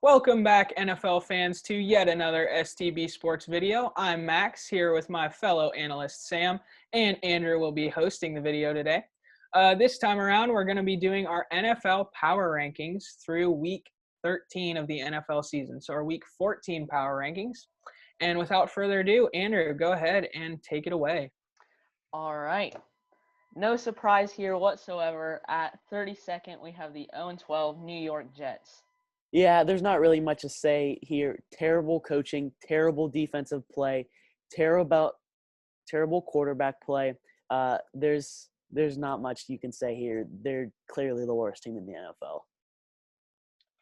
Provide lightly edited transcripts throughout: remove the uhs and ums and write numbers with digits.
Welcome back, NFL fans, to yet another STB Sports video. I'm Max, here with my fellow analyst Sam, and Andrew will be hosting the video today. This time around, we're going to be doing our NFL power rankings through week 13 of the NFL season, so our week 14 power rankings. And without further ado, Andrew, go ahead and take it away. All right. No surprise here whatsoever. At 32nd, we have the 0-12 New York Jets. Yeah, there's not really much to say here. Terrible coaching, terrible defensive play, terrible quarterback play. There's not much you can say here. They're clearly the worst team in the NFL.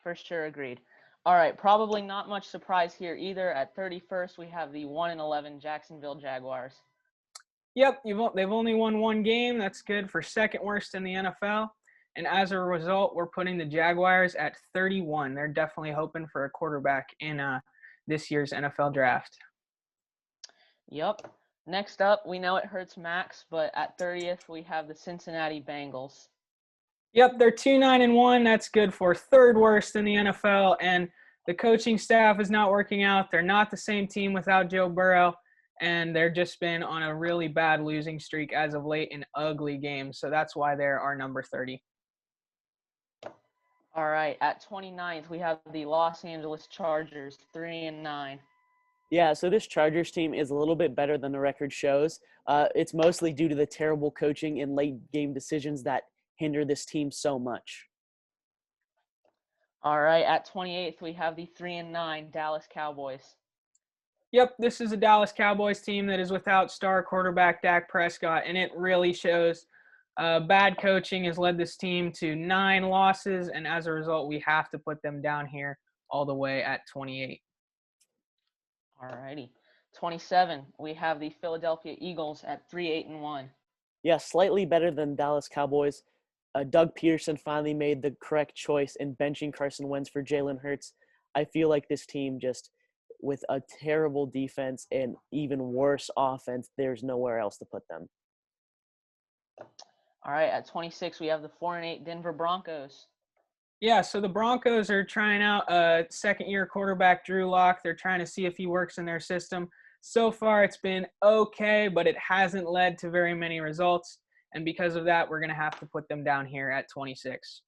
For sure, agreed. All right, probably not much surprise here either. At 31st, we have the 1-11 Jacksonville Jaguars. Yep, they've only won one game. That's good for second worst in the NFL. And as a result, we're putting the Jaguars at 31. They're definitely hoping for a quarterback in this year's NFL draft. Yep. Next up, we know it hurts Max, but at 30th, we have the Cincinnati Bengals. Yep, they're 2-9-1. That's good for third worst in the NFL. And the coaching staff is not working out. They're not the same team without Joe Burrow. And they've just been on a really bad losing streak as of late in ugly games. So that's why they're our number 30. All right, at 29th, we have the Los Angeles Chargers, 3-9. Yeah, so this Chargers team is a little bit better than the record shows. It's mostly due to the terrible coaching and late game decisions that hinder this team so much. All right, at 28th, we have the 3-9 Dallas Cowboys. Yep, this is a Dallas Cowboys team that is without star quarterback Dak Prescott, and it really shows. Bad coaching has led this team to 9 losses, and as a result, we have to put them down here all the way at 28. All righty. 27, we have the Philadelphia Eagles at 3-8-1. Yeah, slightly better than Dallas Cowboys. Doug Peterson finally made the correct choice in benching Carson Wentz for Jalen Hurts. I feel like this team just, with a terrible defense and even worse offense, there's nowhere else to put them. All right, at 26, we have the 4-8 Denver Broncos. Yeah, so the Broncos are trying out a second-year quarterback, Drew Lock. They're trying to see if he works in their system. So far, it's been okay, but it hasn't led to very many results. And because of that, we're going to have to put them down here at 26.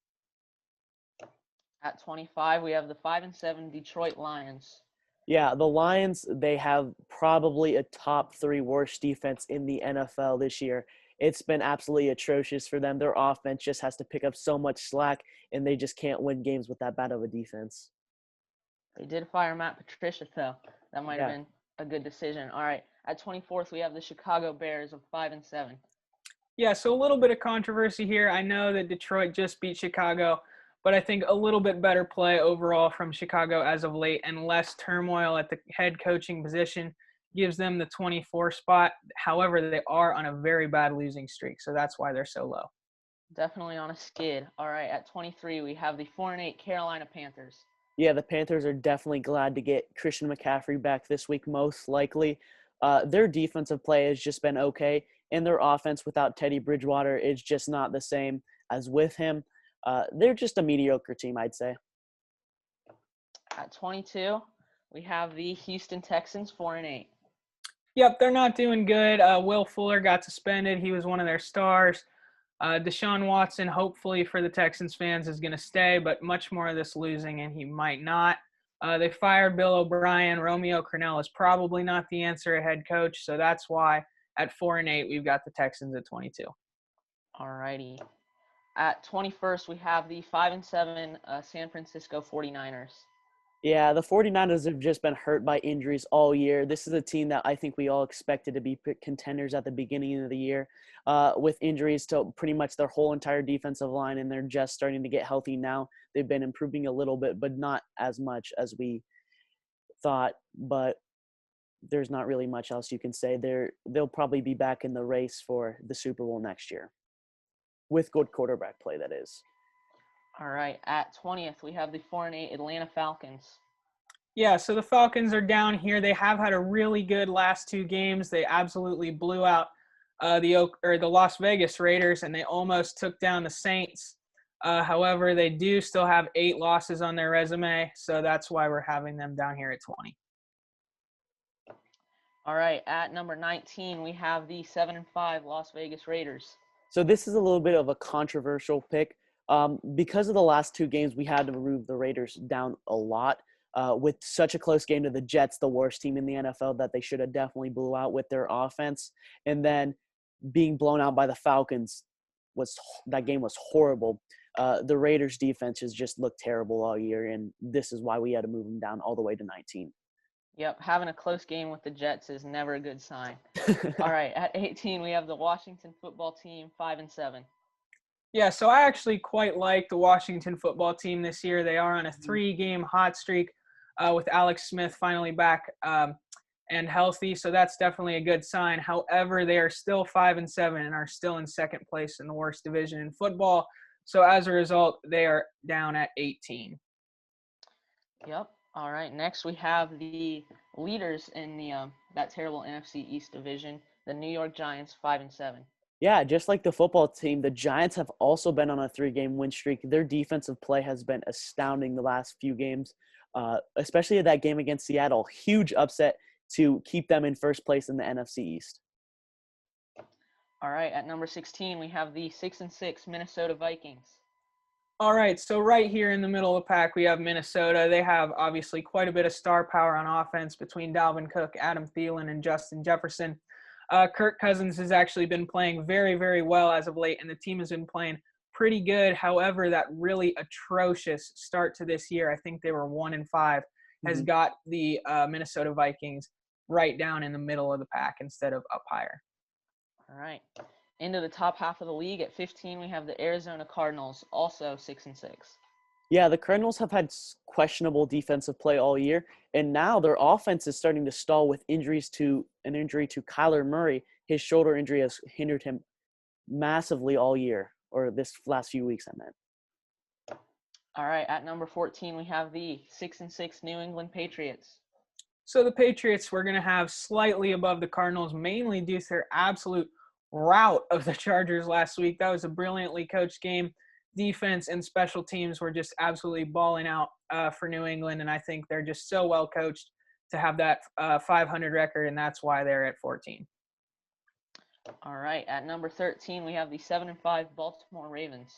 At 25, we have the 5-7 Detroit Lions. Yeah, the Lions, they have probably a top 3 worst defense in the NFL this year. It's been absolutely atrocious for them. Their offense just has to pick up so much slack, and they just can't win games with that bad of a defense. They did fire Matt Patricia, though. That might have been a good decision. All right, at 24th, we have the Chicago Bears of 5-7. Yeah, so a little bit of controversy here. I know that Detroit just beat Chicago, but I think a little bit better play overall from Chicago as of late and less turmoil at the head coaching position gives them the 24 spot. However, they are on a very bad losing streak, so that's why they're so low. Definitely on a skid. All right, at 23, we have the 4-8 Carolina Panthers. Yeah, the Panthers are definitely glad to get Christian McCaffrey back this week, most likely. Their defensive play has just been okay, and their offense without Teddy Bridgewater is just not the same as with him. They're just a mediocre team, I'd say. At 22, we have the Houston Texans, 4-8. Yep, they're not doing good. Will Fuller got suspended. He was one of their stars. Deshaun Watson, hopefully for the Texans fans, is going to stay, but much more of this losing, and he might not. They fired Bill O'Brien. Romeo Crennel is probably not the answer at head coach, so that's why at 4-8 we've got the Texans at 22. All righty. At 21st, we have the 5-7 San Francisco 49ers. Yeah, the 49ers have just been hurt by injuries all year. This is a team that I think we all expected to be contenders at the beginning of the year, with injuries to pretty much their whole entire defensive line, and they're just starting to get healthy now. They've been improving a little bit, but not as much as we thought. But there's not really much else you can say. They'll probably be back in the race for the Super Bowl next year, with good quarterback play, that is. All right, at 20th, we have the 4-8 Atlanta Falcons. Yeah, so the Falcons are down here. They have had a really good last 2 games. They absolutely blew out the Las Vegas Raiders, and they almost took down the Saints. However, they do still have 8 losses on their resume, so that's why we're having them down here at 20. All right, at number 19, we have the 7-5 Las Vegas Raiders. So this is a little bit of a controversial pick. Because of the last 2 games, we had to move the Raiders down a lot. With such a close game to the Jets, the worst team in the NFL that they should have definitely blew out with their offense. And then being blown out by the Falcons, that game was horrible. The Raiders defense has just looked terrible all year, and this is why we had to move them down all the way to 19. Yep, having a close game with the Jets is never a good sign. All right, at 18, we have the Washington football team, 5-7. Yeah, so I actually quite like the Washington football team this year. They are on a 3-game hot streak with Alex Smith finally back and healthy, so that's definitely a good sign. However, they are still 5-7 and are still in second place in the worst division in football. So as a result, they are down at 18. Yep. All right. Next, we have the leaders in the that terrible NFC East division, the New York Giants, 5-7. Yeah, just like the football team, the Giants have also been on a 3-game win streak. Their defensive play has been astounding the last few games, especially that game against Seattle. Huge upset to keep them in first place in the NFC East. All right. At number 16, we have the 6-6 Minnesota Vikings. All right, so right here in the middle of the pack, we have Minnesota. They have obviously quite a bit of star power on offense between Dalvin Cook, Adam Thielen, and Justin Jefferson. Kirk Cousins has actually been playing very, very well as of late, and the team has been playing pretty good. However, that really atrocious start to this year, I think they were 1-5, has got the Minnesota Vikings right down in the middle of the pack instead of up higher. All right. Into the top half of the league at 15, we have the Arizona Cardinals, also 6-6. Yeah, the Cardinals have had questionable defensive play all year, and now their offense is starting to stall with an injury to Kyler Murray. His shoulder injury has hindered him massively all year, or this last few weeks, I meant. All right, at number 14, we have the 6-6 New England Patriots. So the Patriots we're going to have slightly above the Cardinals, mainly due to their absolute rout of the Chargers last week. That was a brilliantly coached game. Defense and special teams were just absolutely balling out for New England, and I think they're just so well coached to have that 500 record, and that's why they're at 14. All right, at number 13, we have the 7-5 Baltimore Ravens.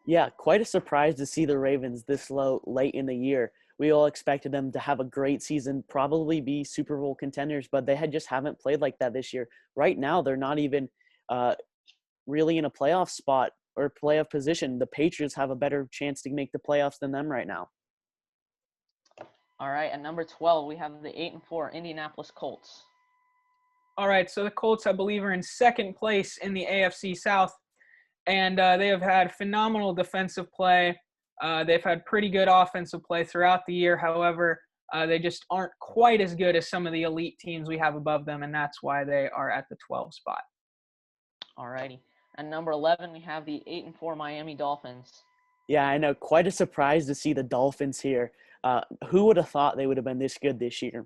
Yeah, quite a surprise to see the Ravens this low late in the year. We all expected them to have a great season, probably be Super Bowl contenders, but they just haven't played like that this year. Right now, they're not even really in a playoff spot or playoff position. The Patriots have a better chance to make the playoffs than them right now. All right, at number 12, we have the 8-4 Indianapolis Colts. All right, so the Colts, I believe, are in second place in the AFC South, and they have had phenomenal defensive play. They've had pretty good offensive play throughout the year. However, they just aren't quite as good as some of the elite teams we have above them, and that's why they are at the 12 spot. All righty. At number 11, we have the 8-4 Miami Dolphins. Yeah, I know. Quite a surprise to see the Dolphins here. Who would have thought they would have been this good this year?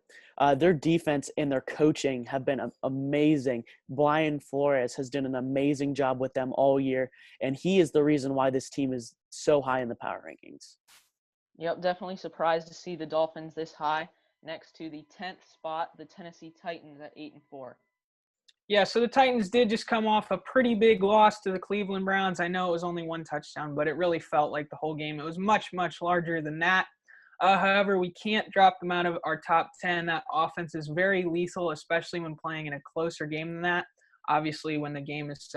Their defense and their coaching have been amazing. Brian Flores has done an amazing job with them all year, and he is the reason why this team is so high in the power rankings. Yep, definitely surprised to see the Dolphins this high. Next to the 10th spot, the Tennessee Titans at 8-4. Yeah, so the Titans did just come off a pretty big loss to the Cleveland Browns. I know it was only 1 touchdown, but it really felt like the whole game. It was much, much larger than that. However, we can't drop them out of our top 10. That offense is very lethal, especially when playing in a closer game than that. Obviously, when the game is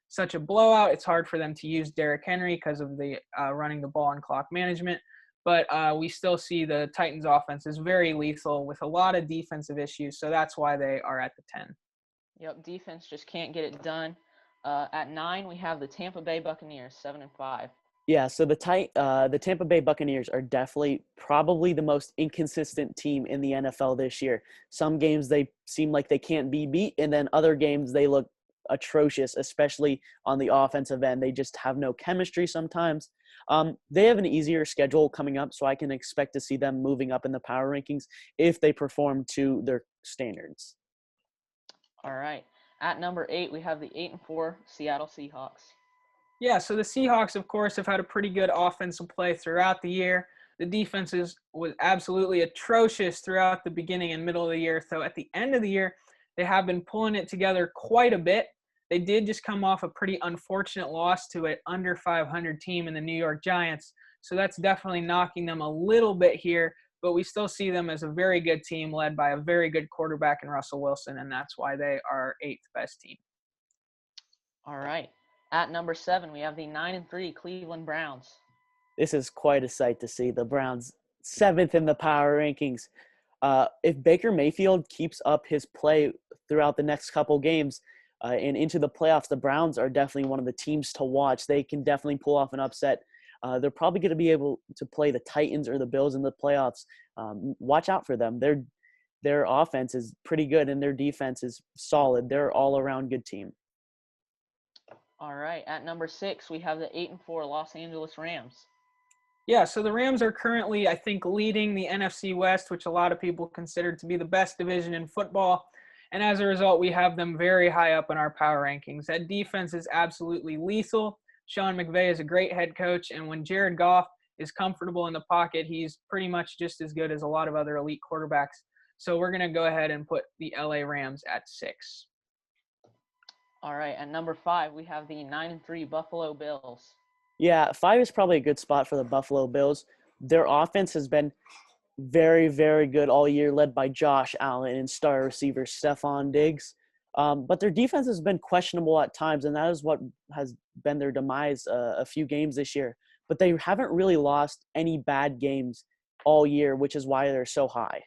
such a blowout, it's hard for them to use Derrick Henry because of the running the ball and clock management. But we still see the Titans offense is very lethal with a lot of defensive issues. So that's why they are at the 10. Yep, defense just can't get it done. At 9, we have the Tampa Bay Buccaneers, 7-5. Yeah, so the Tampa Bay Buccaneers are definitely probably the most inconsistent team in the NFL this year. Some games they seem like they can't be beat, and then other games they look atrocious, especially on the offensive end. They just have no chemistry sometimes. They have an easier schedule coming up, so I can expect to see them moving up in the power rankings if they perform to their standards. All right. At number 8, we have the 8-4 Seattle Seahawks. Yeah, so the Seahawks, of course, have had a pretty good offensive play throughout the year. The defenses was absolutely atrocious throughout the beginning and middle of the year. So at the end of the year, they have been pulling it together quite a bit. They did just come off a pretty unfortunate loss to an under 500 team in the New York Giants. So that's definitely knocking them a little bit here, but we still see them as a very good team led by a very good quarterback in Russell Wilson, and that's why they are eighth best team. All right. At number 7, we have the 9-3 Cleveland Browns. This is quite a sight to see. The Browns 7th in the power rankings. If Baker Mayfield keeps up his play throughout the next couple games and into the playoffs, the Browns are definitely one of the teams to watch. They can definitely pull off an upset. They're probably going to be able to play the Titans or the Bills in the playoffs. Watch out for them. Their offense is pretty good and their defense is solid. They're all-around good team. All right. At number 6, we have the 8-4 Los Angeles Rams. Yeah, so the Rams are currently, I think, leading the NFC West, which a lot of people consider to be the best division in football. And as a result, we have them very high up in our power rankings. That defense is absolutely lethal. Sean McVay is a great head coach, and when Jared Goff is comfortable in the pocket, he's pretty much just as good as a lot of other elite quarterbacks. So we're going to go ahead and put the LA Rams at 6. All right. At number 5, we have the 9-3 Buffalo Bills. Yeah, 5 is probably a good spot for the Buffalo Bills. Their offense has been very, very good all year, led by Josh Allen and star receiver Stephon Diggs. But their defense has been questionable at times, and that is what has been their demise a few games this year. But they haven't really lost any bad games all year, which is why they're so high.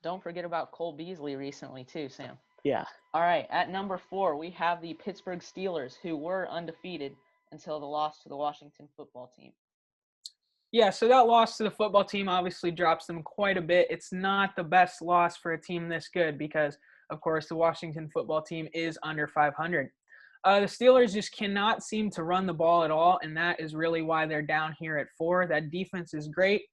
Don't forget about Cole Beasley recently too, Sam. Yeah. All right. At number 4, we have the Pittsburgh Steelers, who were undefeated until the loss to the Washington football team. Yeah, so that loss to the football team obviously drops them quite a bit. It's not the best loss for a team this good because, of course, the Washington football team is under 500. The Steelers just cannot seem to run the ball at all, and that is really why they're down here at 4. That defense is great.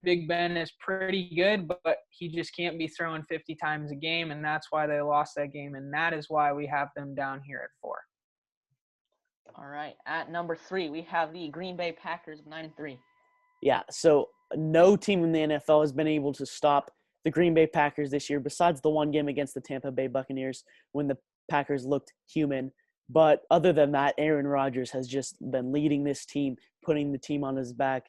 Big Ben is pretty good, but he just can't be throwing 50 times a game, and that's why they lost that game, and that is why we have them down here at 4. All right. At number 3, we have the Green Bay Packers of 9-3. Yeah, so no team in the NFL has been able to stop the Green Bay Packers this year besides the one game against the Tampa Bay Buccaneers when the Packers looked human. But other than that, Aaron Rodgers has just been leading this team, putting the team on his back.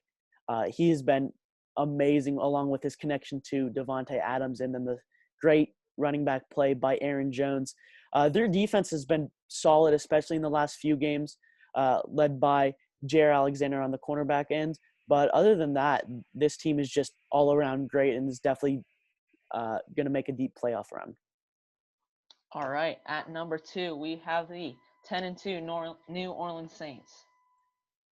He has been amazing along with his connection to Devontae Adams and then the great running back play by Aaron Jones. Their defense has been solid, especially in the last few games, led by Jaire Alexander on the cornerback end. But other than that, this team is just all around great and is definitely going to make a deep playoff run. All right. At number 2, we have the 10-2 New Orleans Saints.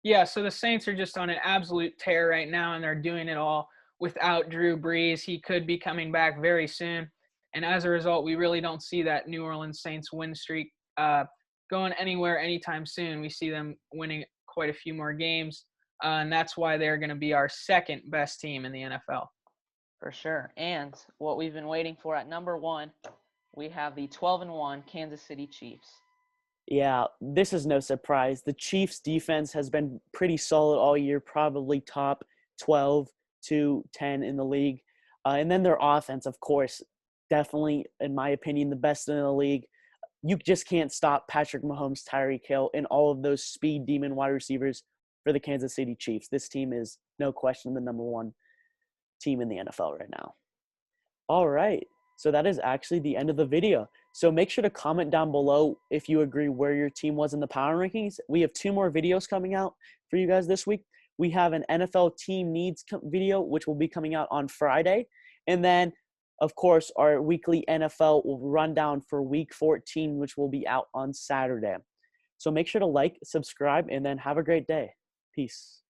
Yeah, so the Saints are just on an absolute tear right now, and they're doing it all without Drew Brees. He could be coming back very soon. And as a result, we really don't see that New Orleans Saints win streak going anywhere anytime soon. We see them winning quite a few more games, and that's why they're going to be our second best team in the NFL. For sure. And what we've been waiting for at number 1, we have the 12-1 Kansas City Chiefs. Yeah, this is no surprise. The Chiefs' defense has been pretty solid all year, probably top 12 to 10 in the league. And then their offense, of course, definitely, in my opinion, the best in the league. You just can't stop Patrick Mahomes, Tyreek Hill, and all of those speed demon wide receivers for the Kansas City Chiefs. This team is, no question, the number 1 team in the NFL right now. All right. So that is actually the end of the video. So make sure to comment down below if you agree where your team was in the power rankings. We have 2 more videos coming out for you guys this week. We have an NFL team needs video, which will be coming out on Friday. And then, of course, our weekly NFL rundown for week 14, which will be out on Saturday. So make sure to like, subscribe, and then have a great day. Peace.